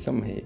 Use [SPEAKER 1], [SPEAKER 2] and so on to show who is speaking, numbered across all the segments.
[SPEAKER 1] जिस्म है।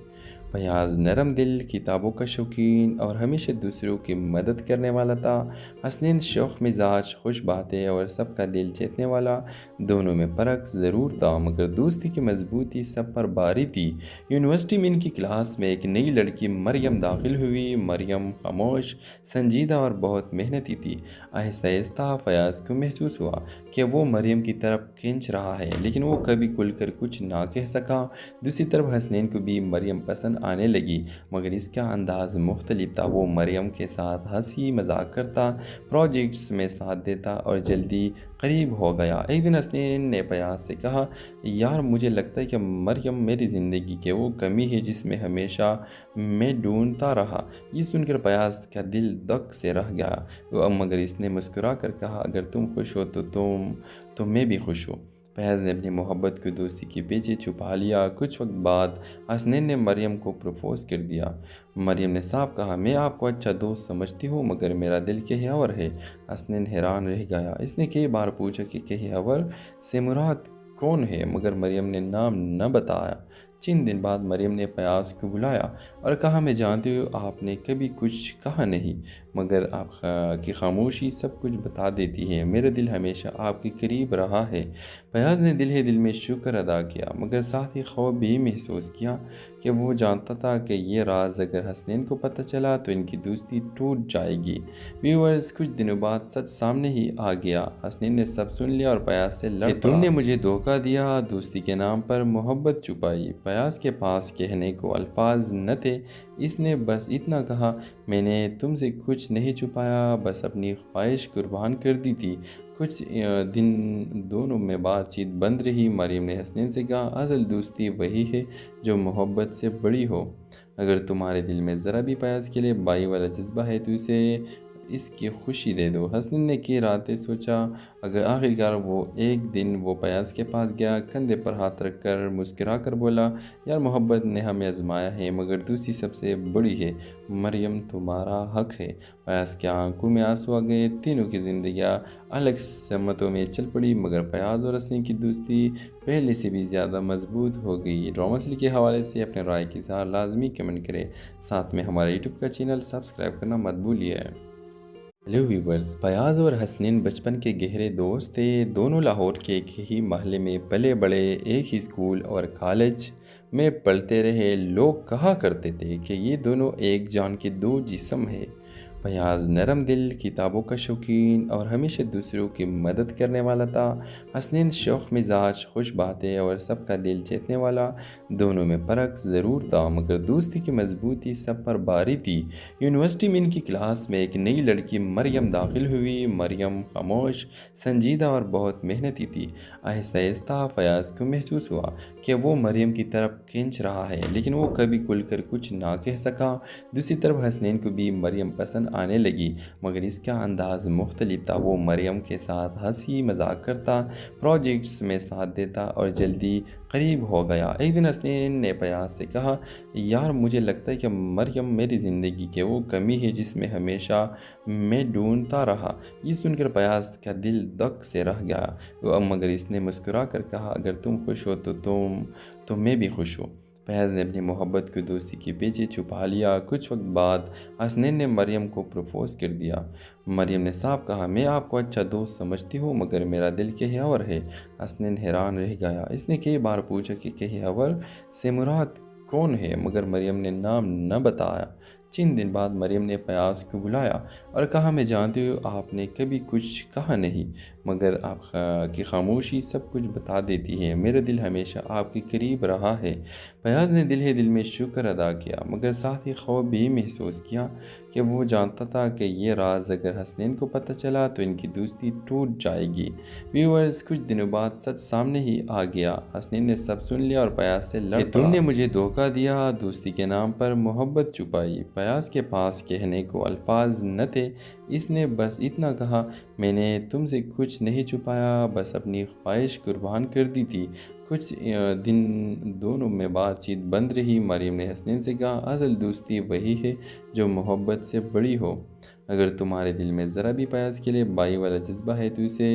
[SPEAKER 1] फयाज़ नरम दिल, किताबों का शौकीन और हमेशा दूसरों की मदद करने वाला था। हसनैन शौख मिजाज, खुश बातें और सबका दिल जीतने वाला। दोनों में फ़र्क ज़रूर था, मगर दोस्ती की मजबूती सब पर भारी थी। यूनिवर्सिटी में इनकी क्लास में एक नई लड़की मरियम दाखिल हुई। मरियम खामोश, संजीदा और बहुत मेहनती थी। आहिस्ता आहिस्ता फयाज़ को महसूस हुआ कि वो मरियम की तरफ खींच रहा है, लेकिन वो कभी खुलकर कुछ ना कह सका। दूसरी तरफ हसनैन को भी मरियम पसंद आने लगी, मगर इसका अंदाज़ मुख्तलिफ था। वो मरियम के साथ हंसी मजाक करता, प्रोजेक्ट्स में साथ देता और जल्दी करीब हो गया। एक दिन हसनैन ने फयाज से कहा, यार मुझे लगता है कि मरियम मेरी ज़िंदगी की वो कमी है जिसमें हमेशा मैं ढूंढता रहा। ये सुनकर फयाज का दिल धक से रह गया, मगर इसने मुस्कुरा कर कहा, अगर तुम खुश हो तो मैं भी खुश हूँ। फैज़ ने अपनी मोहब्बत को दोस्ती के पीछे छुपा लिया। कुछ वक्त बाद हसनैन ने मरियम को प्रपोज़ कर दिया। मरियम ने साफ कहा, मैं आपको अच्छा दोस्त समझती हूँ, मगर मेरा दिल कहीं और है। हसनैन हैरान रह गया। इसने कई बार पूछा कि कहीं और से मुराद कौन है, मगर मरियम ने नाम न बताया। चंद दिन बाद मरियम ने फयाज को बुलाया और कहा, मैं जानती हूँ आपने कभी कुछ कहा नहीं, मगर आपकी खामोशी सब कुछ बता देती है। मेरा दिल हमेशा आपके करीब रहा है। फयाज ने दिल ही दिल में शुक्र अदा किया, मगर साथ ही खौफ भी महसूस किया कि वो जानता था कि ये राज अगर हसनैन को पता चला तो इनकी दोस्ती टूट जाएगी। व्यूअर्स, कुछ दिनों बाद सच सामने ही आ गया। हसनैन ने सब सुन लिया और फयाज से लड़ पड़ा। तुमने मुझे धोखा दिया, दोस्ती के नाम पर मोहब्बत छुपाई। फयाज के पास कहने को अल्फाज न थे। इसने बस इतना कहा, मैंने तुमसे कुछ नहीं छुपाया, बस अपनी ख्वाहिश कुर्बान कर दी थी। कुछ दिन दोनों में बातचीत बंद रही। मरियम ने हसनैन से कहा, असल दोस्ती वही है जो मोहब्बत से बड़ी हो। अगर तुम्हारे दिल में ज़रा भी फयाज के लिए भाई वाला जज्बा है तो इसे इसकी खुशी दे दो। हसनैन ने की रातें सोचा। अगर आखिरकार वो एक दिन वो फयाज के पास गया, कंधे पर हाथ रख कर मुस्कुरा कर बोला, यार मोहब्बत ने हमें आजमाया है, मगर दूसरी सबसे बड़ी है। मरियम तुम्हारा हक है। फयाज की आंखों में आंसू आ गए। तीनों की जिंदगियां अलग समतों में चल पड़ी, मगर फयाज और हसनैन की दोस्ती पहले से भी ज़्यादा मजबूत हो गई। ड्रामा सीरीज के हवाले से अपने राय की इज़हार लाजमी कमेंट करें। साथ में हमारे यूट्यूब का चैनल सब्सक्राइब करना मत भूलिए। हेलो व्यूवर्स, फयाज और हसनैन बचपन के गहरे दोस्त थे। दोनों लाहौर के एक ही महल्ले में पले बड़े, एक ही स्कूल और कॉलेज में पढ़ते रहे। लोग कहा करते थे कि ये दोनों एक जान के दो जिस्म हैं। फयाज नरम दिल, किताबों का शौकीन और हमेशा दूसरों की मदद करने वाला था। हसनैन शौख मिजाज, खुश बातें और सबका दिल जीतने वाला। दोनों में फ़र्क ज़रूर था, मगर दोस्ती की मजबूती सब पर भारी थी। यूनिवर्सिटी में इनकी क्लास में एक नई लड़की मरियम दाखिल हुई। मरियम खामोश, संजीदा और बहुत मेहनती थी। आहिस्ता आहिस्ता फयाज को महसूस हुआ कि वो मरियम की तरफ खींच रहा है, लेकिन वो कभी खुलकर कुछ ना कह सका। दूसरी तरफ हसनैन को भी मरियम पसंद आने लगी, मगर इसका अंदाज़ मुख्तलिफ था। वो मरियम के साथ हंसी मजाक करता, प्रोजेक्ट्स में साथ देता और जल्दी करीब हो गया। एक दिन हसनैन ने फयाज से कहा, यार मुझे लगता है कि मरियम मेरी ज़िंदगी की वो कमी है जिसमें हमेशा मैं ढूंढता रहा। ये सुनकर फयाज का दिल धक से रह गया, मगर इसने मुस्कुरा कर कहा, अगर तुम खुश हो तो मैं भी खुश हूँ। फैज़ ने अपनी मोहब्बत को दोस्ती के पीछे छुपा लिया। कुछ वक्त बाद हसनैन ने मरियम को प्रपोज़ कर दिया। मरियम ने साफ कहा, मैं आपको अच्छा दोस्त समझती हूँ, मगर मेरा दिल कहीं और है। हसनैन हैरान रह गया। इसने कई बार पूछा कि कहीं और से मुराद कौन है, मगर मरियम ने नाम न बताया। चंद दिन बाद मरियम ने फयाज को बुलाया और कहा, मैं जानती हूँ आपने कभी कुछ कहा नहीं, मगर आपकी खामोशी सब कुछ बता देती है। मेरा दिल हमेशा आपके करीब रहा है। फयाज ने दिल ही दिल में शुक्र अदा किया, मगर साथ ही खौफ भी महसूस किया कि वो जानता था कि ये राज अगर हसनैन को पता चला तो इनकी दोस्ती टूट जाएगी। व्यूअर्स, कुछ दिनों बाद सच सामने ही आ गया। हसनैन ने सब सुन लिया और फयाज से लड़ पड़ा। तुमने मुझे धोखा दिया, दोस्ती के नाम पर मोहब्बत छुपाई। फयाज के पास कहने को अल्फाज न थे। इसने बस इतना कहा, मैंने तुमसे कुछ नहीं छुपाया, बस अपनी ख्वाहिश कुर्बान कर दी थी। कुछ दिन दोनों में बातचीत बंद रही। मरियम ने हसनैन से कहा, असल दोस्ती वही है जो मोहब्बत से बड़ी हो। अगर तुम्हारे दिल में ज़रा भी फयाज के लिए भाई वाला जज्बा है तो इसे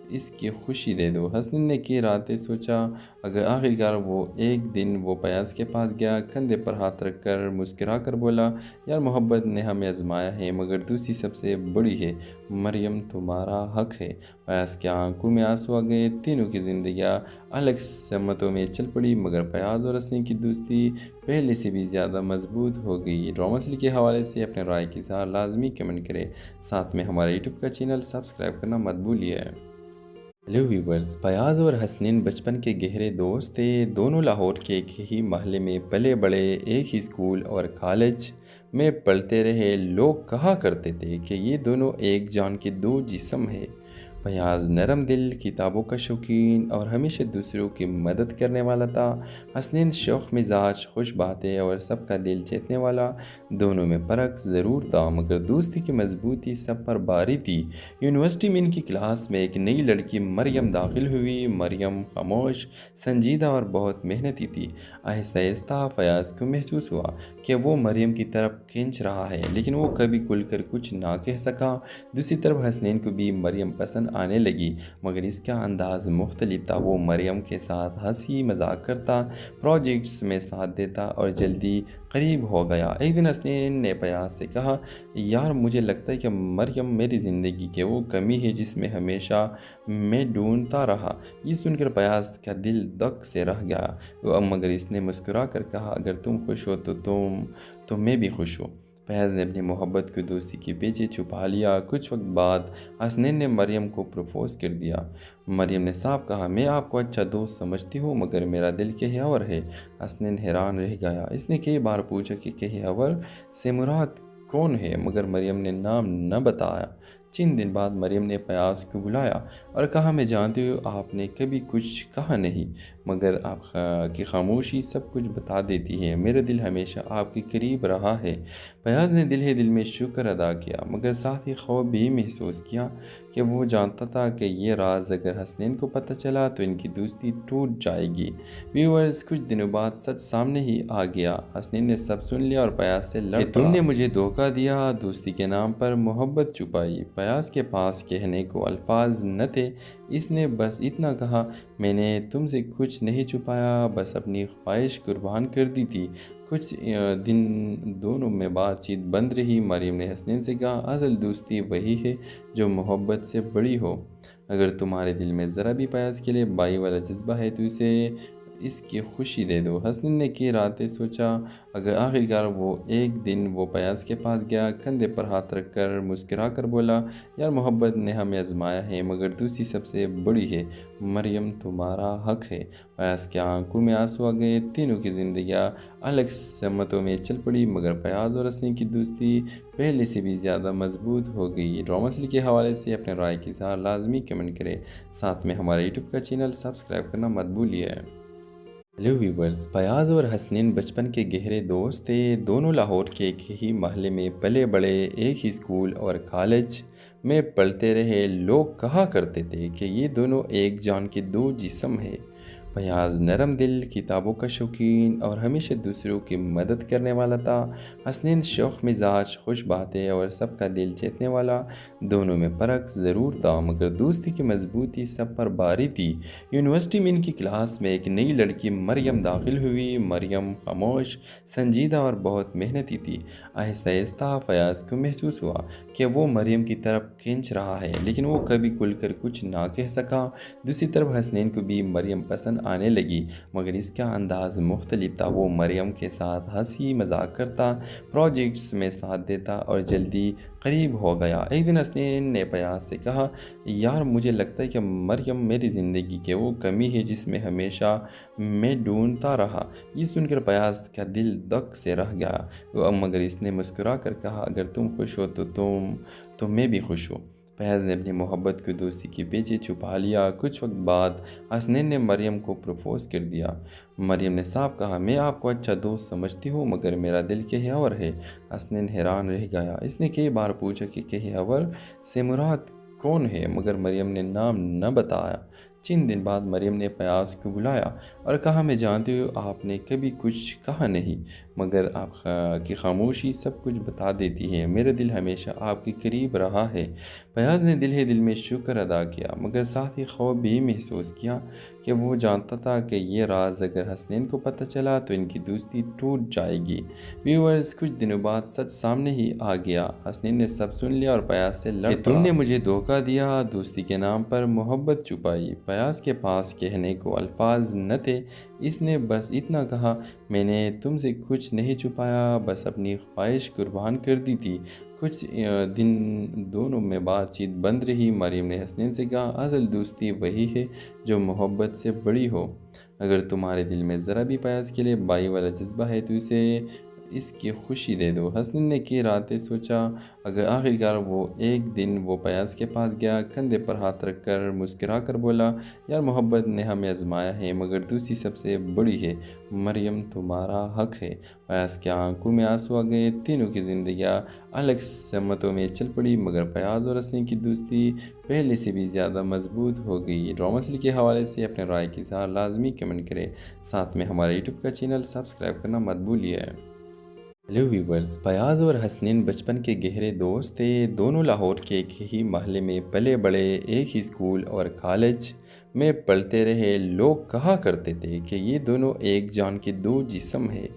[SPEAKER 1] اس کی خوشی دے دو۔ حسنین نے کی راتیں سوچا، اگر آخرکار وہ ایک دن وہ پیاز کے پاس گیا، کندھے پر ہاتھ رکھ کر مسکرا کر بولا، یار محبت نے ہمیں آزمایا ہے مگر دوسری سب سے بڑی ہے، مریم تمہارا حق ہے۔ پیاز کی آنکھوں میں آنسو آ گئے، تینوں کی زندگیاں الگ سمتوں میں چل پڑی، مگر پیاز اور حسنین کی دوستی پہلے سے بھی زیادہ مضبوط ہو گئی۔ ڈرامہ سیریل کے حوالے سے اپنے رائے کی اظہار لازمی کمنٹ کریں، ساتھ میں ہمارے یوٹیوب کا چینل سبسکرائب کرنا مت بھولیے۔ ہیلو ویورز، فیاض اور حسنین بچپن کے گہرے دوست تھے۔ دونوں لاہور کے ایک ہی محلے میں پلے بڑے، ایک ہی اسکول اور کالج میں پڑھتے رہے۔ لوگ کہا کرتے تھے کہ یہ دونوں ایک جان کے دو جسم ہیں۔ فیاض نرم دل، کتابوں کا شوقین اور ہمیشہ دوسروں کی مدد کرنے والا تھا۔ حسنین شوخ مزاج، خوش باتیں اور سب کا دل جیتنے والا۔ دونوں میں فرق ضرور تھا مگر دوستی کی مضبوطی سب پر بھاری تھی۔ یونیورسٹی میں ان کی کلاس میں ایک نئی لڑکی مریم داخل ہوئی۔ مریم خاموش، سنجیدہ اور بہت محنتی تھی۔ آہستہ آہستہ فیاض کو محسوس ہوا کہ وہ مریم کی طرف کھینچ رہا ہے، لیکن وہ کبھی کھل کر کچھ نہ کہہ سکا۔ دوسری طرف حسنین کو بھی مریم پسند آنے لگی، مگر اس کا انداز مختلف تھا۔ وہ مریم کے ساتھ ہنسی مذاق کرتا، پروجیکٹس میں ساتھ دیتا اور جلدی قریب ہو گیا۔ ایک دن حسنین نے فیاض سے کہا، یار مجھے لگتا ہے کہ مریم میری زندگی کی وہ کمی ہے جس میں ہمیشہ میں ڈھونڈتا رہا۔ یہ سن کر فیاض کا دل دھک سے رہ گیا، مگر اس نے مسکرا کر کہا، اگر تم خوش ہو تو میں بھی خوش ہوں۔ فیاض نے اپنی محبت کو دوستی کے پیچھے چھپا لیا۔ کچھ وقت بعد حسنین نے مریم کو پروپوز کر دیا۔ مریم نے صاف کہا، میں آپ کو اچھا دوست سمجھتی ہوں مگر میرا دل کہیں اور ہے۔ حسنین حیران رہ گیا۔ اس نے کئی بار پوچھا کہ کہیں اور سے مراد کون ہے، مگر مریم نے نام نہ بتایا۔ چند دن بعد مریم نے فیاض کو بلایا اور کہا، میں جانتی ہوں آپ نے کبھی کچھ کہا نہیں، مگر آپ کی خاموشی سب کچھ بتا دیتی ہے۔ میرا دل ہمیشہ آپ کے قریب رہا ہے۔ فیاض نے دل ہی دل میں شکر ادا کیا، مگر ساتھ ہی خوف بھی محسوس کیا کہ وہ جانتا تھا کہ یہ راز اگر حسنین کو پتہ چلا تو ان کی دوستی ٹوٹ جائے گی۔ ویورز، کچھ دنوں بعد سچ سامنے ہی آ گیا۔ حسنین نے سب سن لیا اور فیاض سے لڑ پڑا کہ تم نے مجھے دھوکہ دیا، دوستی کے نام پر محبت چھپائی۔ فیاض کے پاس کہنے کو الفاظ نہ تھے۔ اس نے بس اتنا کہا، میں نے تم سے کچھ نہیں چھپایا، بس اپنی خواہش قربان کر دی تھی۔ کچھ دن دونوں میں بات چیت بند رہی۔ مریم نے حسنین سے کہا، اصل دوستی وہی ہے جو محبت سے بڑی ہو۔ اگر تمہارے دل میں ذرا بھی فیاض کے لیے بھائی والا جذبہ ہے تو اسے اس کی خوشی دے دو۔ حسنین نے کی راتیں سوچا، اگر آخرکار وہ ایک دن وہ فیاض کے پاس گیا، کندھے پر ہاتھ رکھ کر مسکرا کر بولا، یار محبت نے ہمیں آزمایا ہے مگر دوسری سب سے بڑی ہے، مریم تمہارا حق ہے۔ فیاض کی آنکھوں میں آنسو آ گئے، تینوں کی زندگیاں الگ سمتوں میں چل پڑی، مگر فیاض اور حسنین کی دوستی پہلے سے بھی زیادہ مضبوط ہو گئی۔ ڈرامہ سیریل کے حوالے سے اپنے رائے کی اظہار لازمی کمنٹ کریں، ساتھ میں ہمارے یوٹیوب کا چینل سبسکرائب کرنا مت بھولیے۔ ہیلو ویورز، فیاض اور حسنین بچپن کے گہرے دوست تھے۔ دونوں لاہور کے ایک ہی محلے میں پلے بڑے، ایک ہی اسکول اور کالج میں پڑھتے رہے۔ لوگ کہا کرتے تھے کہ یہ دونوں ایک جان کے دو جسم ہیں۔ فیاض نرم دل، کتابوں کا شوقین اور ہمیشہ دوسروں کی مدد کرنے والا تھا۔ حسنین شوخ مزاج، خوش باتیں اور سب کا دل جیتنے والا۔ دونوں میں فرق ضرور تھا مگر دوستی کی مضبوطی سب پر بھاری تھی۔ یونیورسٹی میں ان کی کلاس میں ایک نئی لڑکی مریم داخل ہوئی۔ مریم خاموش، سنجیدہ اور بہت محنتی تھی۔ آہستہ آہستہ فیاض کو محسوس ہوا کہ وہ مریم کی طرف کھینچ رہا ہے، لیکن وہ کبھی کھل کر کچھ نہ کہہ سکا۔ دوسری طرف حسنین کو بھی مریم پسند آنے لگی، مگر اس کا انداز مختلف تھا۔ وہ مریم کے ساتھ ہنسی مذاق کرتا، پروجیکٹس میں ساتھ دیتا اور جلدی قریب ہو گیا۔ ایک دن حسنین نے فیاض سے کہا، یار مجھے لگتا ہے کہ مریم میری زندگی کی وہ کمی ہے جس میں ہمیشہ میں ڈھونڈتا رہا۔ یہ سن کر فیاض کا دل دھک سے رہ گیا، مگر اس نے مسکرا کر کہا، اگر تم خوش ہو تو میں بھی خوش ہوں۔ فیاض نے اپنی محبت کو دوستی کے پیچھے چھپا لیا۔ کچھ وقت بعد حسنین نے مریم کو پروپوز کر دیا۔ مریم نے صاف کہا، میں آپ کو اچھا دوست سمجھتی ہوں مگر میرا دل کہیں اور ہے۔ حسنین حیران رہ گیا۔ اس نے کئی بار پوچھا کہ کہیں اور سے مراد کون ہے، مگر مریم نے نام نہ بتایا۔ चंद दिन बाद मरियम ने फयाज को बुलाया और कहा, मैं जानती हूँ आप ने कभी कुछ कहा नहीं, मगर आपकी खामोशी सब कुछ बता देती है। मेरा दिल हमेशा आपके करीब रहा है। फयाज ने दिल ही दिल में शुक्र अदा किया, मगर साथ ही खौफ भी महसूस किया कि वो जानता था कि ये राज अगर हसनैन को पता चला तो इनकी दोस्ती टूट जाएगी। व्यूअर्स, कुछ दिनों बाद सच सामने ही आ गया। हसनैन ने सब सुन लिया और फयाज से लड़ पड़ा। तुमने मुझे धोखा दिया, दोस्ती के नाम पर मोहब्बत छुपाई। फयाज के पास कहने को अल्फाज न थे। इसने बस इतना कहा, मैंने तुमसे कुछ नहीं छुपाया, बस अपनी ख्वाहिश कुर्बान कर दी थी। कुछ दिन दोनों में बातचीत बंद रही। मरियम ने हसनैन से कहा, असल दोस्ती वही है जो मोहब्बत से बड़ी हो। अगर तुम्हारे दिल में ज़रा भी फयाज के लिए बाई वाला जज्बा है तो इसे इसकी खुशी दे दो। हसनैन ने की रातें सोचा। अगर आखिरकार वो एक दिन वो फयाज के पास गया, कंधे पर हाथ रख कर मुस्कुरा कर बोला, यार मोहब्बत ने हमें आजमाया है मगर दूसरी सबसे बड़ी है। मरियम तुम्हारा हक है। फयाज की आंखों में आंसू आ गए। तीनों की जिंदगियां अलग समतों में चल पड़ी, मगर फयाज और हसनैन की दोस्ती पहले से भी ज़्यादा मजबूत हो गई। ड्रामा सीरियल के हवाले से अपने राय की इज़हार लाजमी कमेंट करें। साथ में हमारे यूट्यूब का चैनल सब्सक्राइब करना मत भूलिए। हेलो व्यूवर्स, फयाज और हसनैन बचपन के गहरे दोस्त थे। दोनों लाहौर के एक ही महल्ले में पले बड़े, एक ही स्कूल और कॉलेज में पढ़ते रहे। लोग कहा करते थे कि ये दोनों एक जान के दो जिस्म हैं।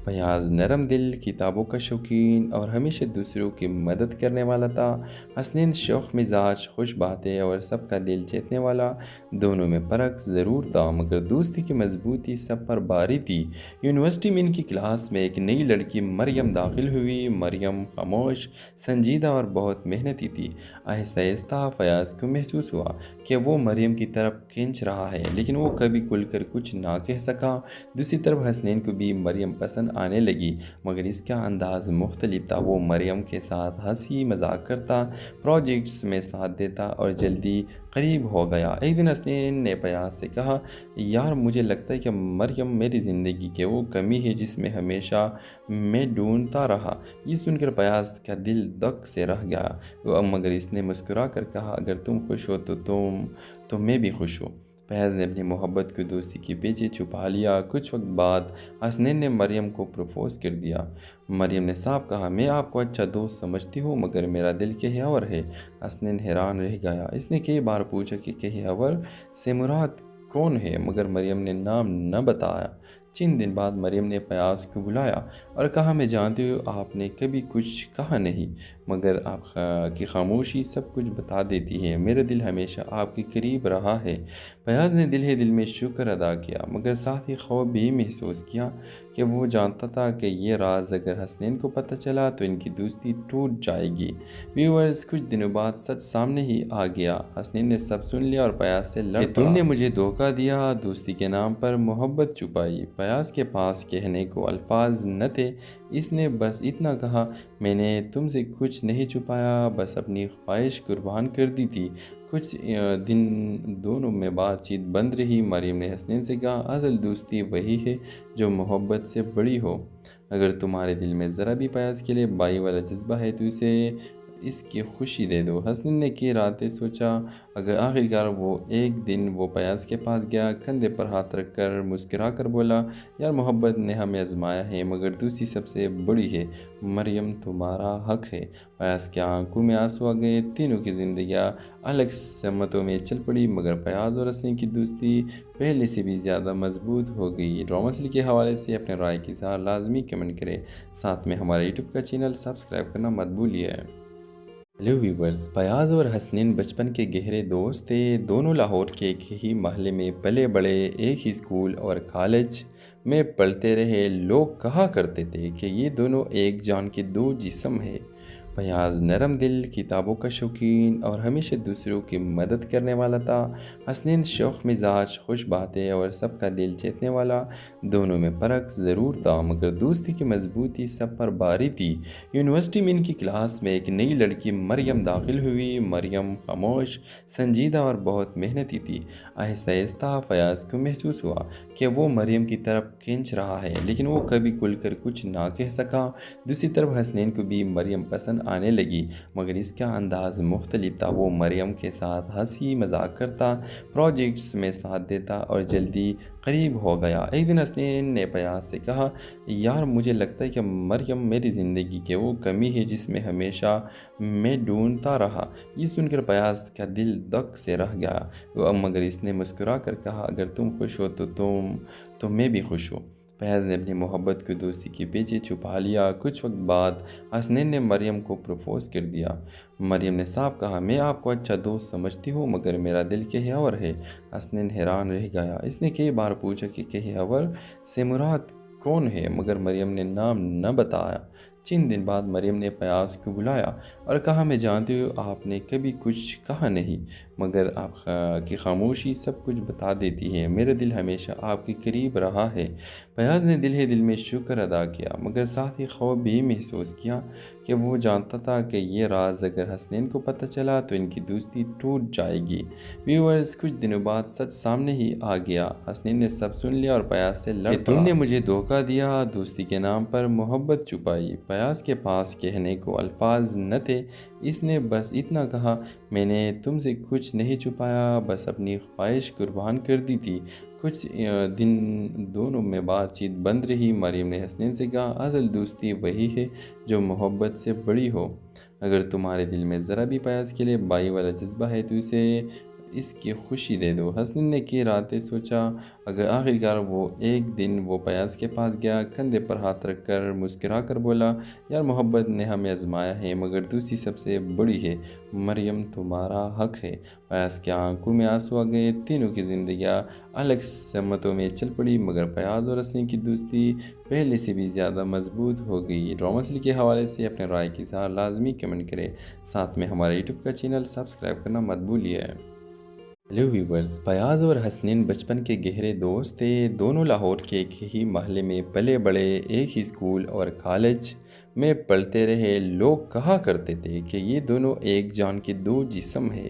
[SPEAKER 1] फयाज नरम दिल, किताबों का शौकीन और हमेशा दूसरों की मदद करने वाला था। हसनैन शौक मिजाज, खुश बातें और सबका दिल जीतने वाला। दोनों में फ़र्क ज़रूर था, मगर दोस्ती की मजबूती सब पर भारी थी। यूनिवर्सिटी में इनकी क्लास में एक नई लड़की मरियम दाखिल हुई। मरियम खामोश, संजीदा और बहुत मेहनती थी। आहिस्ता आहिस्ता फयाज को महसूस हुआ कि वो मरियम की तरफ खींच रहा है, लेकिन वो कभी खुलकर कुछ ना कह सका। दूसरी तरफ हसनैन को भी मरियम पसंद आने लगी, मगर इसका अंदाज़ मुख्तलिफ था। वो मरियम के साथ हंसी मजाक करता, प्रोजेक्ट्स में साथ देता और जल्दी करीब हो गया। एक दिन हसनैन ने फयाज से कहा, यार मुझे लगता है कि मरियम मेरी ज़िंदगी की वो कमी है जिसमें हमेशा मैं ढूंढता रहा। ये सुनकर फयाज का दिल धक से रह गया, मगर इसने मुस्कुरा कर कहा, अगर तुम खुश हो तो मैं भी खुश हूँ। फयाज ने अपनी मोहब्बत को दोस्ती के पीछे छुपा लिया। कुछ वक्त बाद हसनैन ने मरियम को प्रपोज़ कर दिया। मरियम ने साफ कहा, मैं आपको अच्छा दोस्त समझती हूँ मगर मेरा दिल कहीं और है। हसनैन हैरान रह गया। इसने कई बार पूछा कि कहीं और से मुराद कौन है, मगर मरियम ने नाम न बताया। चंद दिन बाद मरियम ने फयाज को बुलाया और कहा, मैं जानती हूँ आपने कभी कुछ कहा नहीं, मगर आपकी खामोशी सब कुछ बता देती है। मेरा दिल हमेशा आपके करीब रहा है। फयाज ने दिल ही दिल में शुक्र अदा किया, मगर साथ ही खौफ भी महसूस किया कि वो जानता था कि ये राज अगर हसनैन को पता चला तो इनकी दोस्ती टूट जाएगी। व्यूअर्स, कुछ दिनों बाद सच सामने ही आ गया। हसनैन ने सब सुन लिया और फयाज से लड़ पड़ा। तुमने मुझे धोखा दिया, दोस्ती के नाम पर मोहब्बत छुपाई। फयाज के पास कहने को अल्फाज न थे। इसने बस इतना कहा, मैंने तुमसे कुछ नहीं छुपाया, बस अपनी ख्वाहिश कुर्बान कर दी थी। कुछ दिन दोनों में बातचीत बंद रही। मरियम ने हसनैन से कहा, असल दोस्ती वही है जो मोहब्बत से बड़ी हो। अगर तुम्हारे दिल में ज़रा भी फयाज के लिए बाई वाला जज्बा है तो इसे इसकी खुशी दे दो। हसनैन ने की रातें सोचा। अगर आखिरकार वो एक दिन वो फयाज के पास गया, कंधे पर हाथ रख कर मुस्कुरा कर बोला, यार मोहब्बत ने हमें आजमाया है मगर दूसरी सबसे बड़ी है। मरियम तुम्हारा हक है। फयाज की आंखों में आंसू आ गए। तीनों की जिंदगियां अलग समतों में चल पड़ी, मगर फयाज और हसनैन की दोस्ती पहले से भी ज़्यादा मजबूत हो गई। ड्रामा सीरियल के हवाले से अपने राय की इज़हार लाजमी कमेंट करें। साथ में हमारे यूट्यूब का चैनल सब्सक्राइब करना मत भूलिए। हेलो व्यूवर्स, फयाज और हसनैन बचपन के गहरे दोस्त थे। दोनों लाहौर के एक ही महल्ले में पले बड़े, एक ही स्कूल और कॉलेज में पढ़ते रहे। लोग कहा करते थे कि ये दोनों एक जान के दो जिस्म हैं। फयाज नरम दिल, किताबों का शौकीन और हमेशा दूसरों की मदद करने वाला था। हसनैन शौक मिजाज, खुश बातें और सबका दिल जीतने वाला। दोनों में फ़र्क ज़रूर था, मगर दोस्ती की मजबूती सब पर भारी थी। यूनिवर्सिटी में इनकी क्लास में एक नई लड़की मरियम दाखिल हुई। मरियम खामोश, संजीदा और बहुत मेहनती थी। आहिस्ता आहिस्ता फयाज को महसूस हुआ कि वो मरियम की तरफ खींच रहा है, लेकिन वो कभी खुलकर कुछ ना कह सका। दूसरी तरफ हसनैन को भी मरियम पसंद آنے لگی مگر اس کا انداز مختلف تھا۔ وہ مریم کے ساتھ ہنسی مذاق کرتا، پروجیکٹس میں ساتھ دیتا اور جلدی قریب ہو گیا۔ ایک دن حسنین نے پیاز سے کہا، یار مجھے لگتا ہے کہ مریم میری زندگی کی وہ کمی ہے جس میں ہمیشہ میں ڈھونڈتا رہا۔ یہ سن کر پیاز کا دل دک سے رہ گیا مگر اس نے مسکرا کر کہا، اگر تم خوش ہو تو میں بھی خوش ہوں۔ پیاز نے اپنی محبت کو دوستی کے پیچھے چھپا لیا۔ کچھ وقت بعد حسنین نے مریم کو پروپوز کر دیا۔ مریم نے صاف کہا، میں آپ کو اچھا دوست سمجھتی ہوں مگر میرا دل کہیں اور ہے۔ حسنین حیران رہ گیا۔ اس نے کئی بار پوچھا کہ کہیں اور سے مراد کون ہے مگر مریم نے نام نہ بتایا۔ چند دن بعد مریم نے پیاز کو بلایا اور کہا، میں جانتی ہوں آپ نے کبھی کچھ کہا نہیں مگر آپ کی خاموشی سب کچھ بتا دیتی ہے۔ میرا دل ہمیشہ آپ کے قریب رہا ہے۔ پیاز نے دل ہی دل میں شکر ادا کیا مگر ساتھ ہی خوف بھی محسوس کیا کہ وہ جانتا تھا کہ یہ راز اگر حسنین کو پتہ چلا تو ان کی دوستی ٹوٹ جائے گی۔ ویورز، کچھ دنوں بعد سچ سامنے ہی آ گیا۔ حسنین نے سب سن لیا اور پیاز سے لڑ پڑا، تم نے مجھے دھوکہ دیا، دوستی کے نام پر محبت چھپائی۔ پیاز کے پاس کہنے کو الفاظ نہ تھے۔ اس نے بس اتنا کہا، میں نے تم سے کچھ نہیں چھپایا، بس اپنی خواہش قربان کر دی تھی۔ کچھ دن دونوں میں بات چیت بند رہی۔ مریم نے حسنین سے کہا، اصل دوستی وہی ہے جو محبت سے بڑی ہو۔ اگر تمہارے دل میں ذرا بھی پیاز کے لیے بائی والا جذبہ ہے تو اسے اس کی خوشی دے دو۔ حسنین نے کئی راتیں سوچا اگر آخرکار وہ ایک دن وہ پیاز کے پاس گیا، کندھے پر ہاتھ رکھ کر مسکرا کر بولا، یار محبت نے ہمیں آزمایا ہے مگر دوسری سب سے بڑی ہے، مریم تمہارا حق ہے۔ پیاز کی آنکھوں میں آنسو آ گئے۔ تینوں کی زندگیاں الگ سمتوں میں چل پڑی مگر پیاز اور حسنین کی دوستی پہلے سے بھی زیادہ مضبوط ہو گئی۔ ڈرامہ سیریل کے حوالے سے اپنے رائے کی اظہار لازمی کمنٹ کریں، ساتھ میں ہمارے یوٹیوب کا چینل سبسکرائب کرنا مت بھولیے۔ ہیلو ویورز، پیاز اور حسنین بچپن کے گہرے دوست تھے۔ دونوں لاہور کے ایک ہی محلے میں پلے بڑے، ایک ہی اسکول اور کالج میں پڑھتے رہے۔ لوگ کہا کرتے تھے کہ یہ دونوں ایک جان کے دو جسم ہیں۔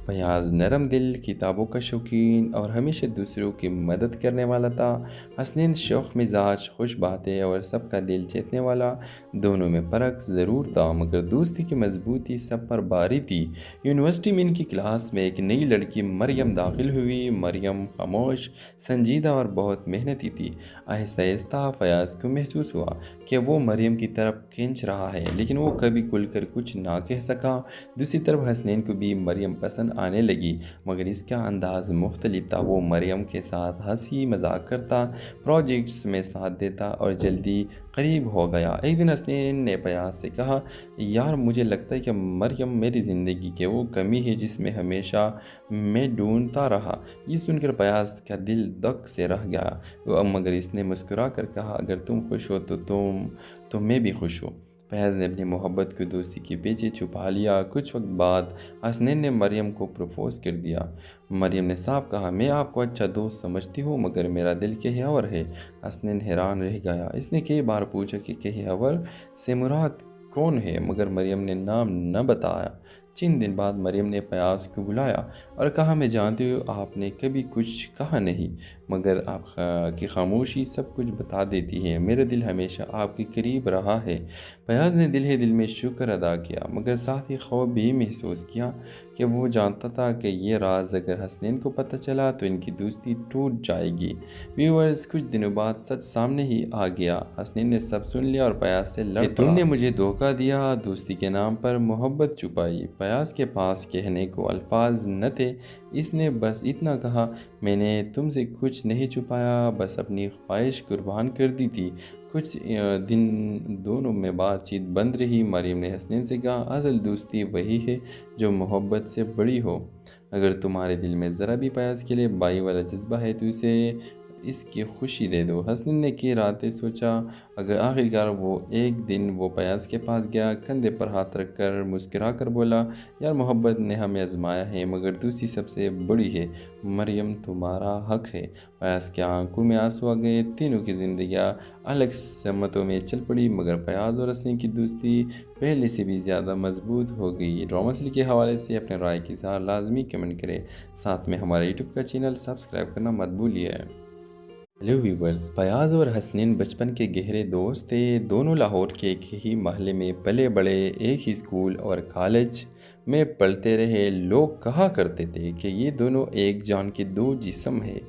[SPEAKER 1] پیاز نرم دل، کتابوں کا شوقین اور ہمیشہ دوسروں کی مدد کرنے والا تھا۔ حسنین شوخ مزاج، خوش باتیں اور سب کا دل جیتنے والا۔ دونوں میں فرق ضرور تھا مگر دوستی کی مضبوطی سب پر باری تھی۔ یونیورسٹی میں ان کی کلاس میں ایک نئی لڑکی مریم داخل ہوئی۔ مریم خاموش، سنجیدہ اور بہت محنتی تھی۔ آہستہ آہستہ پیاز کو محسوس ہوا کہ وہ مریم کی طرف کھینچ رہا ہے لیکن وہ کبھی کھل کر کچھ نہ کہہ سکا۔ دوسری طرف حسنین کو بھی مریم پسند آنے لگی مگر اس کا انداز مختلف تھا۔ وہ مریم کے ساتھ ہنسی مذاق کرتا، پروجیکٹس میں ساتھ دیتا اور جلدی قریب ہو گیا۔ ایک دن حسنین نے پیاز سے کہا، یار مجھے لگتا ہے کہ مریم میری زندگی کی وہ کمی ہے جس میں ہمیشہ میں ڈھونڈتا رہا۔ یہ سن کر پیاز کا دل دک سے رہ گیا مگر اس نے مسکرا کر کہا، اگر تم خوش ہو تو میں بھی خوش ہوں۔ پیاز نے اپنی محبت کو دوستی کے پیچھے چھپا لیا۔ کچھ وقت بعد حسنین نے مریم کو پروپوز کر دیا۔ مریم نے صاف کہا، میں آپ کو اچھا دوست سمجھتی ہوں مگر میرا دل کہیں اور ہے۔ حسنین حیران رہ گیا۔ اس نے کئی بار پوچھا کہ کہیں اور سے مراد کون ہے مگر مریم نے نام نہ بتایا۔ چند دن بعد مریم نے پیاز کو بلایا اور کہا، میں جانتی ہوں آپ نے کبھی کچھ کہا نہیں مگر آپ کی خاموشی سب کچھ بتا دیتی ہے۔ میرا دل ہمیشہ آپ کے قریب رہا ہے۔ پیاز نے دل ہی دل میں شکر ادا کیا مگر ساتھ ہی خوف بھی محسوس کیا کہ وہ جانتا تھا کہ یہ راز اگر حسنین کو پتہ چلا تو ان کی دوستی ٹوٹ جائے گی۔ ویورز، کچھ دنوں بعد سچ سامنے ہی آ گیا۔ حسنین نے سب سن لیا اور پیاز سے لڑ پڑا، تم نے مجھے دھوکہ دیا، دوستی کے نام پر محبت چھپائی۔ پیاز کے پاس کہنے کو الفاظ نہ تھے۔ اس نے بس اتنا کہا، میں نے تم سے کچھ نہیں چھپایا، بس اپنی خواہش قربان کر دی تھی۔ کچھ دن دونوں میں بات چیت بند رہی۔ مریم نے حسنین سے کہا، اصل دوستی وہی ہے جو محبت سے بڑی ہو۔ اگر تمہارے دل میں ذرا بھی پیاز کے لیے بائی والا جذبہ ہے تو اسے اس کی خوشی دے دو۔ حسنین نے کئی راتیں سوچا اگر آخرکار وہ ایک دن وہ پیاز کے پاس گیا، کندھے پر ہاتھ رکھ کر مسکرا کر بولا، یار محبت نے ہمیں آزمایا ہے مگر دوسری سب سے بڑی ہے، مریم تمہارا حق ہے۔ پیاز کی آنکھوں میں آنسو آ گئے۔ تینوں کی زندگیاں الگ سمتوں میں چل پڑی مگر پیاز اور حسنین کی دوستی پہلے سے بھی زیادہ مضبوط ہو گئی۔ ڈرامہ سیریل کے حوالے سے اپنے رائے کی اظہار لازمی کمنٹ کریں، ساتھ میں ہمارے یوٹیوب کا چینل سبسکرائب کرنا مت بھولیے۔ हेलो व्यूवर्स, फयाज और हसनैन बचपन के गहरे दोस्त थे। दोनों लाहौर के एक ही महल्ले में पले बड़े, एक ही स्कूल और कॉलेज में पढ़ते रहे। लोग कहा करते थे कि ये दोनों एक जान के दो जिस्म हैं।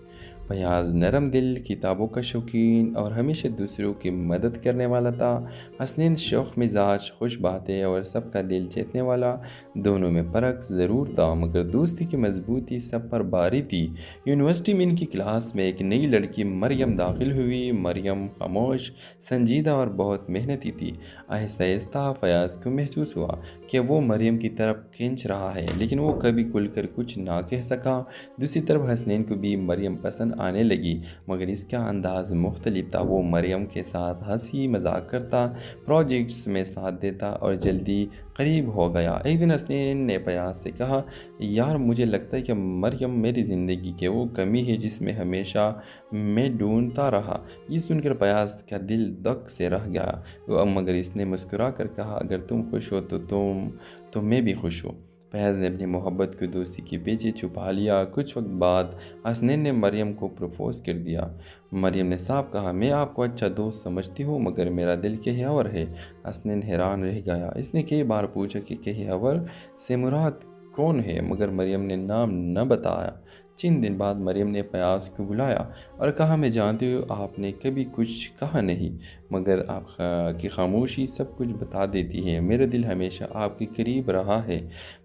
[SPEAKER 1] फयाज नरम दिल, किताबों का शौकीन और हमेशा दूसरों की मदद करने वाला था। हसनैन शौक मिजाज, खुश बातें और सबका दिल जीतने वाला। दोनों में फ़र्क ज़रूर था, मगर दोस्ती की मजबूती सब पर भारी थी। यूनिवर्सिटी में इनकी क्लास में एक नई लड़की मरियम दाखिल हुई। मरियम खामोश, संजीदा और बहुत मेहनती थी। आहिस्ता आहिस्ता फयाज को महसूस हुआ कि वो मरियम की तरफ खींच रहा है, लेकिन वो कभी खुलकर कुछ ना कह सका। दूसरी तरफ हसनैन को भी मरियम पसंद आने लगी, मगर इसका अंदाज़ मुख्तलिफ था। वो मरियम के साथ हंसी मजाक करता, प्रोजेक्ट्स में साथ देता और जल्दी करीब हो गया। एक दिन हसनैन ने फयाज से कहा, यार मुझे लगता है कि मरियम मेरी ज़िंदगी की वो कमी है जिसमें हमेशा मैं ढूंढता रहा। ये सुनकर फयाज का दिल धक से रह गया, मगर इसने मुस्कुरा कर कहा, अगर तुम खुश हो तो मैं भी खुश हूँ। फैज़ ने अपनी मोहब्बत को दोस्ती के पीछे छुपा लिया। कुछ वक्त बाद हसनैन ने मरियम को प्रपोज़ कर दिया। मरियम ने साफ कहा, मैं आपको अच्छा दोस्त समझती हूँ, मगर मेरा दिल कहीं और है। हसनैन हैरान रह गया। इसने कई बार पूछा कि कहीं और से मुराद कौन है, मगर मरियम ने नाम न बताया। चंद दिन बाद मरियम ने फयाज को बुलाया और कहा, मैं जानती हूँ आपने कभी कुछ कहा नहीं, मगर आपकी खामोशी सब कुछ बता देती है। मेरा दिल हमेशा आपके करीब रहा है।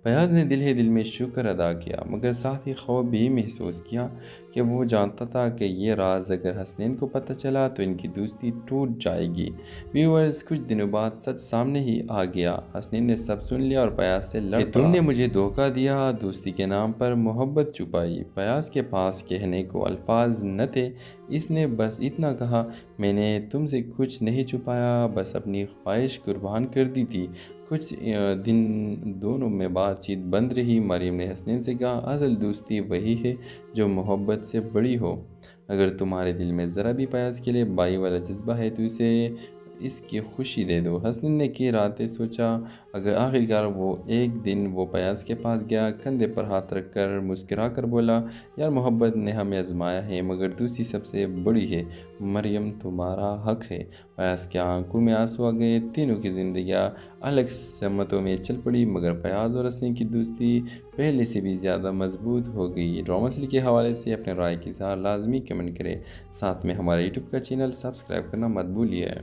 [SPEAKER 1] फयाज ने दिल ही दिल में शुक्र अदा किया, मगर साथ ही खौफ भी महसूस किया कि वो जानता था कि ये राज अगर हसनैन को पता चला तो इनकी दोस्ती टूट जाएगी। व्यूअर्स, कुछ दिनों बाद सच सामने ही आ गया। हसनैन ने सब सुन लिया और फयाज से लड़ पड़ा। तुमने मुझे धोखा दिया, दोस्ती के नाम पर मोहब्बत छुपाई। फयाज के पास कहने को अल्फाज न थे। इसने बस इतना कहा, मैंने तुमसे कुछ नहीं छुपाया, बस अपनी ख्वाहिश कुर्बान कर दी थी। कुछ दिन दोनों में बातचीत बंद रही। मरियम ने हसनैन से कहा, असल दोस्ती वही है जो मोहब्बत से बड़ी हो। अगर तुम्हारे दिल में ज़रा भी फयाज के लिए भाई वाला जज्बा है तो इसे इसकी खुशी दे दो। हसनैन ने की रातें सोचा। अगर आखिरकार एक दिन वो फयाज के पास गया, कंधे पर हाथ रख कर मुस्कुरा कर बोला, यार मोहब्बत ने हमें आजमाया है, मगर दूसरी सबसे बड़ी है। मरियम तुम्हारा हक है। फयाज की आंखों में आंसू आ गए। तीनों की जिंदगियां अलग समतों में चल पड़ी, मगर फयाज और हसनैन की दोस्ती पहले से भी ज़्यादा मजबूत हो गई। ड्रामा के हवाले से अपने राय की इज़हार लाजमी कमेंट करें। साथ में हमारे यूट्यूब का चैनल सब्सक्राइब करना मत भूलिए।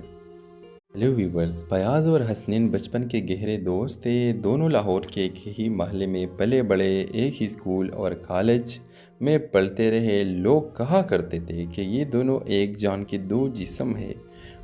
[SPEAKER 1] हेलो व्यूवर्स, फयाज और हसनैन बचपन के गहरे दोस्त थे। दोनों लाहौर के एक ही महल्ले में पले बड़े, एक ही स्कूल और कॉलेज में पढ़ते रहे। लोग कहा करते थे कि ये दोनों एक जान के दो जिस्म हैं।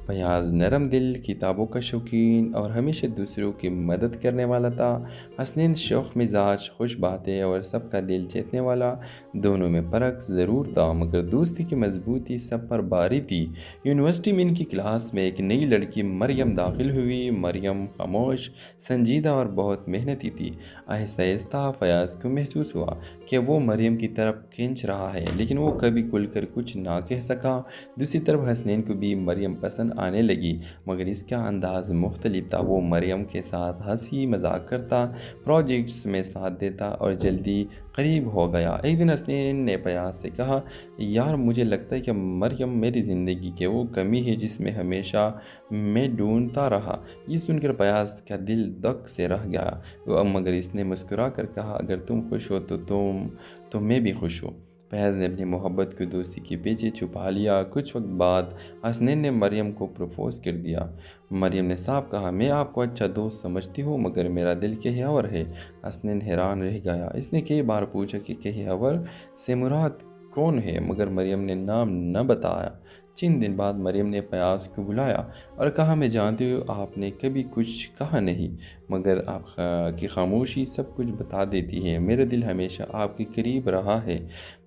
[SPEAKER 1] फयाज नरम दिल, किताबों का शौकीन और हमेशा दूसरों की मदद करने वाला था। हसनैन शौक मिजाज, खुश बातें और सबका दिल जीतने वाला। दोनों में फ़र्क ज़रूर था, मगर दोस्ती की मजबूती सब पर भारी थी। यूनिवर्सिटी में इनकी क्लास में एक नई लड़की मरियम दाखिल हुई। मरियम खामोश, संजीदा और बहुत मेहनती थी। आहिस्ता आहिस्ता फयाज को महसूस हुआ कि वो मरियम की तरफ खींच रहा है, लेकिन वो कभी खुलकर कुछ ना कह सका। दूसरी तरफ हसनैन को भी मरियम पसंद आने लगी, मगर इसका अंदाज़ मुख्तलिफ था। वो मरियम के साथ हंसी मजाक करता, प्रोजेक्ट्स में साथ देता और जल्दी करीब हो गया। एक दिन हसनैन ने फयाज से कहा, यार मुझे लगता है कि मरियम मेरी ज़िंदगी की वो कमी है जिसमें हमेशा मैं ढूंढता रहा। ये सुनकर फयाज का दिल धक से रह गया, मगर इसने मुस्कुरा कर कहा, अगर तुम खुश हो तो मैं भी खुश हूँ। फैज़ ने अपनी मोहब्बत को दोस्ती के पीछे छुपा लिया। कुछ वक्त बाद हसनैन ने मरियम को प्रपोज़ कर दिया। मरियम ने साफ कहा, मैं आपको अच्छा दोस्त समझती हूँ, मगर मेरा दिल कहीं और है। हसनैन हैरान रह गया। इसने कई बार पूछा कि कहीं और से मुराद कौन है, मगर मरियम ने नाम न बताया। चंद दिन बाद मरियम ने फयाज को बुलाया और कहा, मैं जानती हूँ आपने कभी कुछ कहा नहीं, मगर आपकी खामोशी सब कुछ बता देती है। मेरा दिल हमेशा आपके करीब रहा है।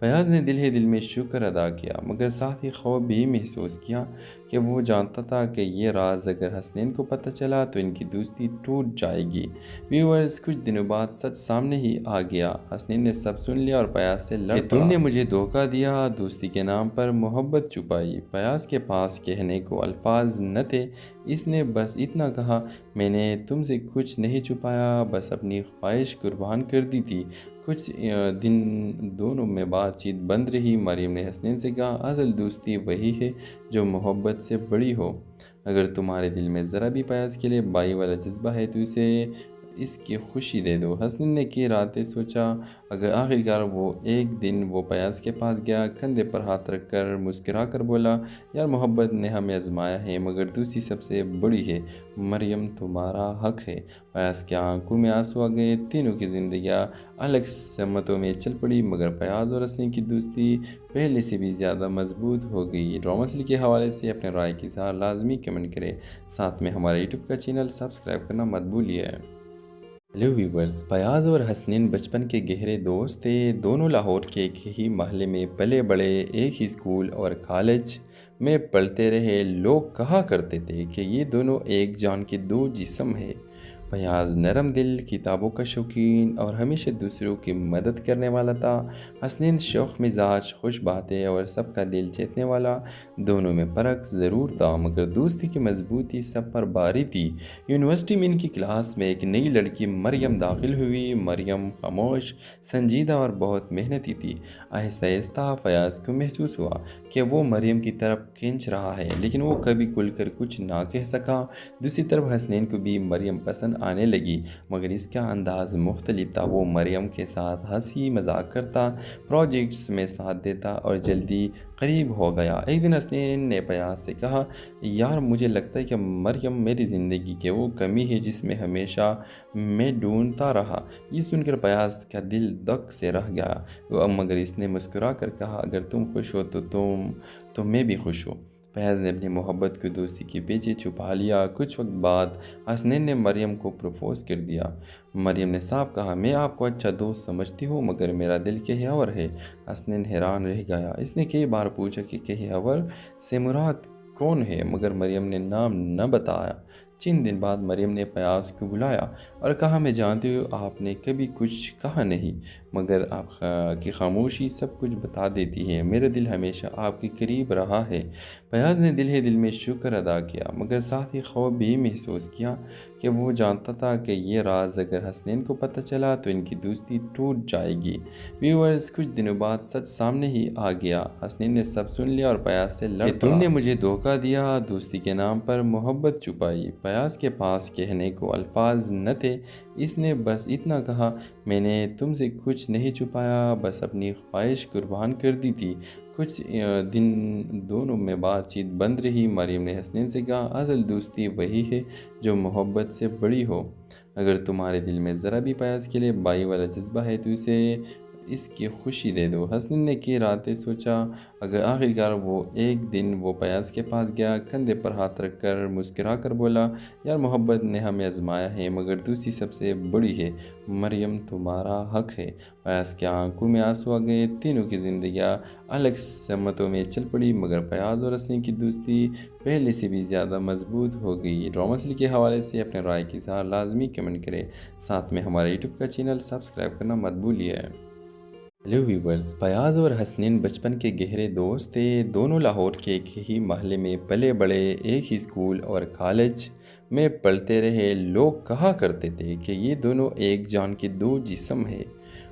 [SPEAKER 1] फयाज ने दिल ही दिल में शुक्र अदा किया, मगर साथ ही खौफ भी महसूस किया कि वो जानता था कि ये राज अगर हसनैन को पता चला तो इनकी दोस्ती टूट जाएगी। व्यूअर्स, कुछ दिनों बाद सच सामने ही आ गया। हसनैन ने सब सुन लिया और फयाज से लड़ पड़ा। तुमने मुझे धोखा दिया, दोस्ती के नाम पर मोहब्बत छुपाई। फयाज के पास कहने को अल्फाज न थे। इसने बस इतना कहा, मैंने तुमसे कुछ नहीं छुपाया, बस अपनी ख्वाहिश कुर्बान कर दी थी। کچھ دن دونوں میں بات چیت بند رہی۔ مریم نے حسنین سے کہا، اصل دوستی وہی ہے جو محبت سے بڑی ہو۔ اگر تمہارے دل میں ذرا بھی پیاز کے لیے بائی والا جذبہ ہے تو اسے اس کی خوشی دے دو۔ حسنین نے کی راتیں سوچا۔ اگر آخرکار وہ ایک دن وہ پیاز کے پاس گیا، کندھے پر ہاتھ رکھ کر مسکرا کر بولا، یار محبت نے ہمیں آزمایا ہے مگر دوسری سب سے بڑی ہے۔ مریم تمہارا حق ہے۔ پیاز کی آنکھوں میں آنسو آ گئے۔ تینوں کی زندگیاں الگ سمتوں میں چل پڑی مگر پیاز اور حسنین کی دوستی پہلے سے بھی زیادہ مضبوط ہو گئی۔ ڈرامہ کے حوالے سے اپنے رائے کی اظہار لازمی کمنٹ کریں۔ ساتھ میں ہمارے یوٹیوب کا چینل سبسکرائب کرنا مت بھولیے۔ ہیلو ویورز، فیاض اور حسنین بچپن کے گہرے دوست تھے۔ دونوں لاہور کے ایک ہی محلے میں پلے بڑے، ایک ہی اسکول اور کالج میں پڑھتے رہے۔ لوگ کہا کرتے تھے کہ یہ دونوں ایک جان کے دو جسم ہیں۔ فیاض نرم دل، کتابوں کا شوقین اور ہمیشہ دوسروں کی مدد کرنے والا تھا۔ حسنین شوخ مزاج، خوش باتیں اور سب کا دل جیتنے والا۔ دونوں میں فرق ضرور تھا مگر دوستی کی مضبوطی سب پر باری تھی۔ یونیورسٹی میں ان کی کلاس میں ایک نئی لڑکی مریم داخل ہوئی۔ مریم خاموش، سنجیدہ اور بہت محنتی تھی۔ آہستہ آہستہ فیاض کو محسوس ہوا کہ وہ مریم کی طرف کھینچ رہا ہے لیکن وہ کبھی کھل کر کچھ نہ کہہ سکا۔ دوسری طرف حسنین کو بھی مریم پسند آنے لگی مگر اس کا انداز مختلف تھا۔ وہ مریم کے ساتھ ہنسی مذاق کرتا، پروجیکٹس میں ساتھ دیتا اور جلدی قریب ہو گیا۔ ایک دن حسنین نے فیاض سے کہا، یار مجھے لگتا ہے کہ مریم میری زندگی کی وہ کمی ہے جس میں ہمیشہ میں ڈھونڈتا رہا۔ یہ سن کر فیاض کا دل دھک سے رہ گیا مگر اس نے مسکرا کر کہا، اگر تم خوش ہو تو میں بھی خوش ہوں۔ فیاض نے اپنی محبت کو دوستی کے پیچھے چھپا لیا۔ کچھ وقت بعد حسنین نے مریم کو پروپوز کر دیا۔ مریم نے صاف کہا، میں آپ کو اچھا دوست سمجھتی ہوں مگر میرا دل کہیں اور ہے۔ حسنین حیران رہ گیا۔ اس نے کئی بار پوچھا کہ کہیں اور سے مراد کون ہے مگر مریم نے نام نہ بتایا۔ چند دن بعد مریم نے فیاض کو بلایا اور کہا، میں جانتی ہوں آپ نے کبھی کچھ کہا نہیں مگر آپ کی خاموشی سب کچھ بتا دیتی ہے۔ میرا دل ہمیشہ آپ کے قریب رہا ہے۔ فیاض نے دل ہی دل میں شکر ادا کیا مگر ساتھ ہی خوف بھی محسوس کیا کہ وہ جانتا تھا کہ یہ راز اگر حسنین کو پتہ چلا تو ان کی دوستی ٹوٹ جائے گی۔ ویورز، کچھ دنوں بعد سچ سامنے ہی آ گیا۔ حسنین نے سب سن لیا اور فیاض سے لڑ پڑا کہ تم نے مجھے دھوکہ دیا، دوستی کے نام پر محبت چھپائی۔ فیاض کے پاس کہنے کو الفاظ نہ تھے۔ اس نے بس اتنا کہا، میں نے تم سے کچھ نہیں چھپایا، بس اپنی خواہش قربان کر دی تھی۔ کچھ دن دونوں میں بات چیت بند رہی۔ مریم نے حسنین سے کہا، اصل دوستی وہی ہے جو محبت سے بڑی ہو۔ اگر تمہارے دل میں ذرا بھی پیاز کے لیے بائی والا جذبہ ہے تو اسے اس کی خوشی دے دو۔ حسنین نے کی راتیں سوچا۔ اگر آخرکار وہ ایک دن وہ فیاض کے پاس گیا، کندھے پر ہاتھ رکھ کر مسکرا کر بولا، یار محبت نے ہمیں آزمایا ہے مگر دوسری سب سے بڑی ہے۔ مریم تمہارا حق ہے۔ فیاض کی آنکھوں میں آنسو آ گئے۔ تینوں کی زندگیاں الگ سمتوں میں چل پڑی مگر فیاض اور حسنین کی دوستی پہلے سے بھی زیادہ مضبوط ہو گئی۔ ڈرامہ کے حوالے سے اپنے رائے کی اظہار لازمی کمنٹ کریں۔ ساتھ میں ہمارے یوٹیوب کا چینل سبسکرائب کرنا مت بھولیے۔ ہیلو ویورز، فیاض اور حسنین بچپن کے گہرے دوست تھے۔ دونوں لاہور کے ایک ہی محلے میں پلے بڑے، ایک ہی اسکول اور کالج میں پڑھتے رہے۔ لوگ کہا کرتے تھے کہ یہ دونوں ایک جان کے دو جسم ہیں۔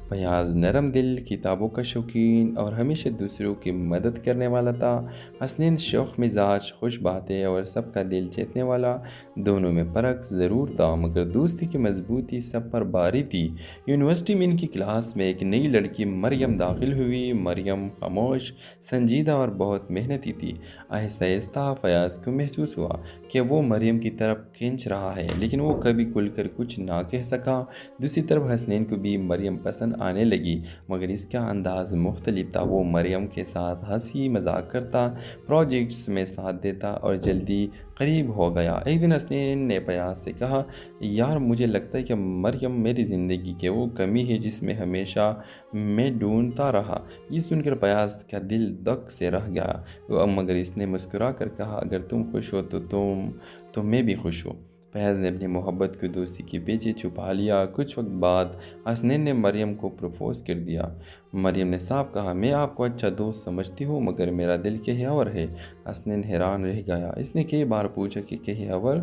[SPEAKER 1] فیاض نرم دل، کتابوں کا شوقین اور ہمیشہ دوسروں کی مدد کرنے والا تھا۔ حسنین شوخ مزاج، خوش باتیں اور سب کا دل جیتنے والا۔ دونوں میں فرق ضرور تھا مگر دوستی کی مضبوطی سب پر باری تھی۔ یونیورسٹی میں ان کی کلاس میں ایک نئی لڑکی مریم داخل ہوئی۔ مریم خاموش، سنجیدہ اور بہت محنتی تھی۔ آہستہ آہستہ فیاض کو محسوس ہوا کہ وہ مریم کی طرف کھینچ رہا ہے لیکن وہ کبھی کھل کر کچھ نہ کہہ سکا۔ دوسری طرف حسنین کو بھی مریم پسند آنے لگی مگر اس کا انداز مختلف تھا۔ وہ مریم کے ساتھ ہنسی مذاق کرتا، پروجیکٹس میں ساتھ دیتا اور جلدی قریب ہو گیا۔ ایک دن حسنین نے فیاض سے کہا، یار مجھے لگتا ہے کہ مریم میری زندگی کی وہ کمی ہے جس میں ہمیشہ میں ڈھونڈتا رہا۔ یہ سن کر فیاض کا دل دھک سے رہ گیا مگر اس نے مسکرا کر کہا، اگر تم خوش ہو تو میں بھی خوش ہوں۔ فیاض نے اپنی محبت کو دوستی کے پیچھے چھپا لیا۔ کچھ وقت بعد حسنین نے مریم کو پروپوز کر دیا۔ مریم نے صاف کہا، میں آپ کو اچھا دوست سمجھتی ہوں مگر میرا دل کہیں اور ہے۔ حسنین حیران رہ گیا۔ اس نے کئی بار پوچھا کہ کہیں اور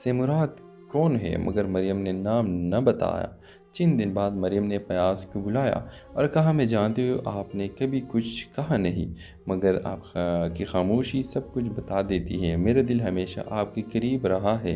[SPEAKER 1] سے مراد کون ہے مگر مریم نے نام نہ بتایا۔ चंद दिन बाद मरियम ने फयाज को बुलाया और कहा, मैं जानती हूँ आप ने कभी कुछ कहा नहीं, मगर आपकी खामोशी सब कुछ बता देती है। मेरा दिल हमेशा आपके करीब रहा है।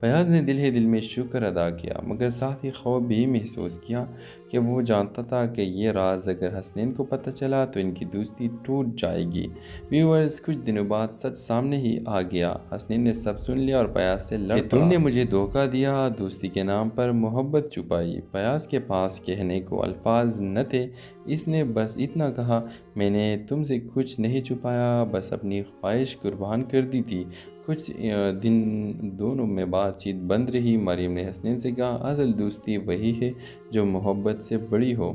[SPEAKER 1] फयाज ने दिल ही दिल में शुक्र अदा किया, मगर साथ ही खौफ भी महसूस किया कि वो जानता था कि ये राज अगर हसनैन को पता चला तो इनकी दोस्ती टूट जाएगी। व्यूअर्स, कुछ दिनों बाद सच सामने ही आ गया। हसनैन ने सब सुन लिया और फयाज से लड़ पड़ा। तुमने मुझे धोखा दिया, दोस्ती के नाम पर मोहब्बत छुपाई। फयाज के पास कहने को अल्फाज न थे। इसने बस इतना कहा, मैंने तुमसे कुछ नहीं छुपाया, बस अपनी ख्वाहिश कुर्बान कर दी थी। कुछ दिन दोनों में बातचीत बंद रही। मरियम ने हसनैन से कहा, असल दोस्ती वही है जो मोहब्बत से बड़ी हो।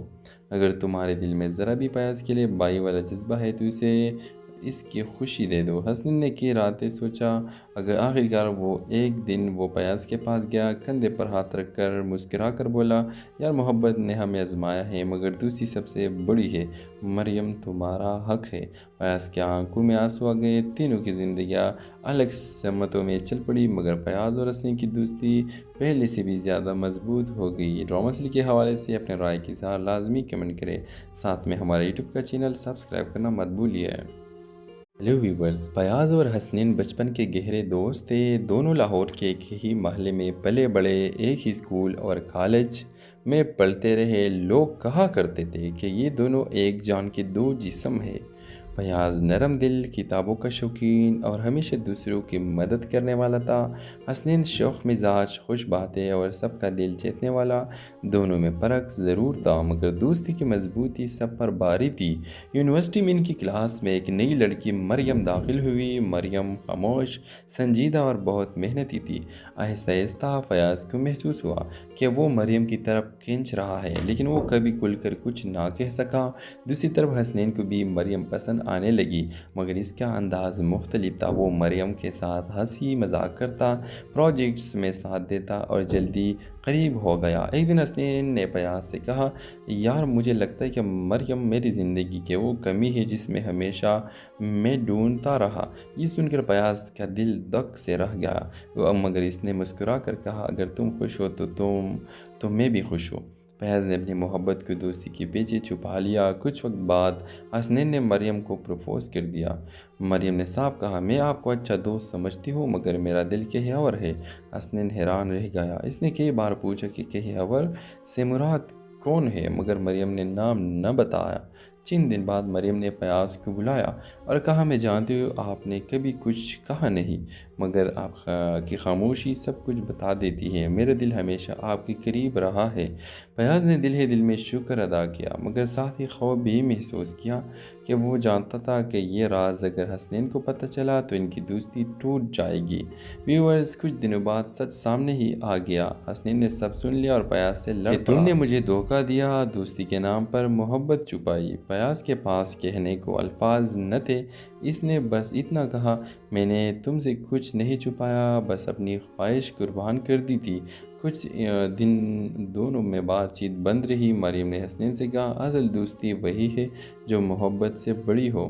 [SPEAKER 1] अगर तुम्हारे दिल में ज़रा भी फयाज के लिए बाई वाला जज्बा है तो इसे इसकी खुशी दे दो। हसनैन ने की रातें सोचा। अगर आखिरकार वो एक दिन वो फयाज के पास गया, कंधे पर हाथ रख कर मुस्कुरा कर बोला, यार मोहब्बत ने हमें आजमाया है मगर दूसरी सबसे बड़ी है। मरियम तुम्हारा हक है। फयाज की आंखों में आंसू आ गए। तीनों की जिंदगियाँ अलग समतों में चल पड़ी, मगर फयाज और हसनैन की दोस्ती पहले से भी ज़्यादा मजबूत हो गई। ड्रामा सीरीज के हवाले से अपने राय की इज़हार लाजमी कमेंट करें। साथ में हमारे यूट्यूब का चैनल सब्सक्राइब करना मत भूलिए। हेलो व्यूवर्स, फयाज और हसनैन बचपन के गहरे दोस्त थे। दोनों लाहौर के एक ही महल्ले में पले बड़े, एक ही स्कूल और कॉलेज में पढ़ते रहे। लोग कहा करते थे कि ये दोनों एक जान के दो जिस्म हैं। फयाज नरम दिल, किताबों का शौकीन और हमेशा दूसरों की मदद करने वाला था। हसनैन शौक मिजाज, खुश बातें और सबका दिल जीतने वाला। दोनों में फ़र्क ज़रूर था, मगर दोस्ती की मजबूती सब पर भारी थी। यूनिवर्सिटी में इनकी क्लास में एक नई लड़की मरियम दाखिल हुई। मरियम खामोश, संजीदा और बहुत मेहनती थी। आहिस्ता आहिस्ता फयाज को महसूस हुआ कि वो मरियम की तरफ खींच रहा है, लेकिन वो कभी खुलकर कुछ ना कह सका। दूसरी तरफ हसनैन को भी मरियम पसंद आने लगी, मगर इसका अंदाज़ मुख्तलिफ था। वो मरियम के साथ हंसी मजाक करता, प्रोजेक्ट्स में साथ देता और जल्दी करीब हो गया। एक दिन हसनैन ने फयाज से कहा, यार मुझे लगता है कि मरियम मेरी ज़िंदगी की वो कमी है जिसमें हमेशा मैं ढूंढता रहा। ये सुनकर फयाज का दिल धक से रह गया, मगर इसने मुस्कुरा कर कहा, अगर तुम खुश हो तो मैं भी खुश हूँ। फयाज ने अपनी मोहब्बत को दोस्ती के पीछे छुपा लिया। कुछ वक्त बाद हसनैन ने मरियम को प्रपोज कर दिया। मरियम ने साफ कहा, मैं आपको अच्छा दोस्त समझती हूँ मगर मेरा दिल कहीं और है। हसनैन हैरान रह गया। इसने कई बार पूछा कि कहीं और से मुराद कौन है, मगर मरियम ने नाम न बताया। चंद दिन बाद मरियम ने फयाज को बुलाया और कहा, मैं जानती हूँ आप ने कभी कुछ कहा नहीं, मगर आपकी खामोशी सब कुछ बता देती है। मेरा दिल हमेशा आपके करीब रहा है। फयाज ने दिल ही दिल में शुक्र अदा किया, मगर साथ ही खौफ भी महसूस किया कि वो जानता था कि ये राज अगर हसनैन को पता चला तो इनकी दोस्ती टूट जाएगी। व्यूअर्स, कुछ दिनों बाद सच सामने ही आ गया। हसनैन ने सब सुन लिया और फयाज से लड़ पड़ा। तुमने मुझे धोखा दिया, दोस्ती के नाम पर मोहब्बत छुपाई। फयाज के पास कहने को अल्फाज न थे। इसने बस इतना कहा, मैंने तुमसे कुछ नहीं छुपाया, बस अपनी ख्वाहिश कुर्बान कर दी थी। कुछ दिन दोनों में बातचीत बंद रही। मरियम ने हसनैन से कहा, असल दोस्ती वही है जो मोहब्बत से बड़ी हो।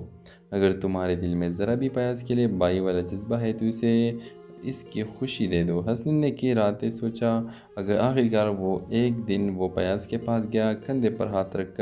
[SPEAKER 1] अगर तुम्हारे दिल में ज़रा भी फयाज के लिए बाई वाला जज्बा है तो इसे इसकी खुशी दे दो। हसनैन ने की रातें सोचा। अगर आखिरकार वो एक दिन वो फयाज के पास गया, कंधे पर हाथ रख कर